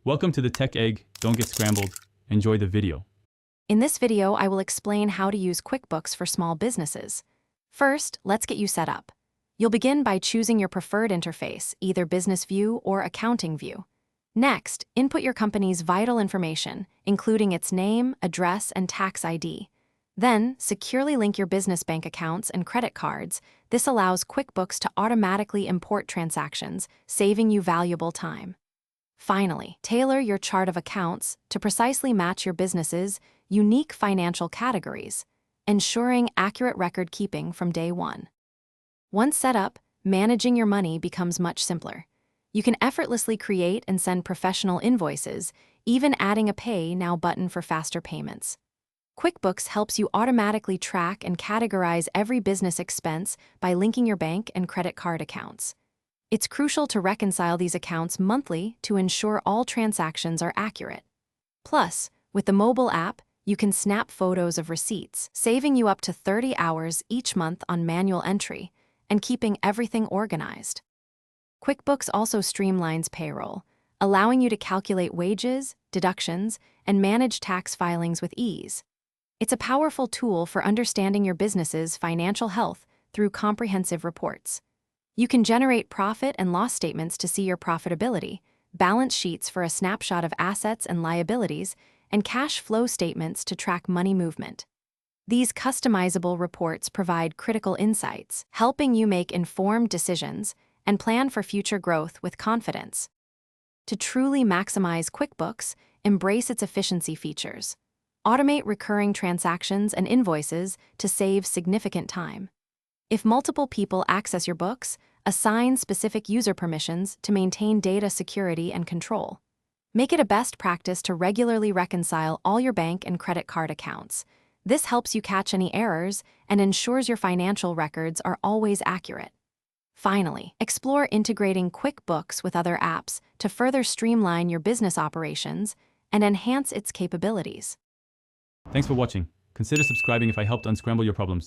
Welcome to the Tech Egg. Don't get scrambled. Enjoy the video. In this video, I will explain how to use QuickBooks for small businesses. First, let's get you set up. You'll begin by choosing your preferred interface, either Business View or Accounting View. Next, input your company's vital information, including its name, address, and tax ID. Then, securely link your business bank accounts and credit cards. This allows QuickBooks to automatically import transactions, saving you valuable time. Finally, tailor your chart of accounts to precisely match your business's unique financial categories, ensuring accurate record keeping from day one. Once set up, managing your money becomes much simpler. You can effortlessly create and send professional invoices, even adding a Pay Now button for faster payments. QuickBooks helps you automatically track and categorize every business expense by linking your bank and credit card accounts. It's crucial to reconcile these accounts monthly to ensure all transactions are accurate. Plus, with the mobile app, you can snap photos of receipts, saving you up to 30 hours each month on manual entry and keeping everything organized. QuickBooks also streamlines payroll, allowing you to calculate wages, deductions, and manage tax filings with ease. It's a powerful tool for understanding your business's financial health through comprehensive reports. You can generate profit and loss statements to see your profitability, balance sheets for a snapshot of assets and liabilities, and cash flow statements to track money movement. These customizable reports provide critical insights, helping you make informed decisions and plan for future growth with confidence. To truly maximize QuickBooks, embrace its efficiency features. Automate recurring transactions and invoices to save significant time. If multiple people access your books, assign specific user permissions to maintain data security and control. Make it a best practice to regularly reconcile all your bank and credit card accounts. This helps you catch any errors and ensures your financial records are always accurate. Finally, explore integrating QuickBooks with other apps to further streamline your business operations and enhance its capabilities. Thanks for watching. Consider subscribing if I helped unscramble your problems.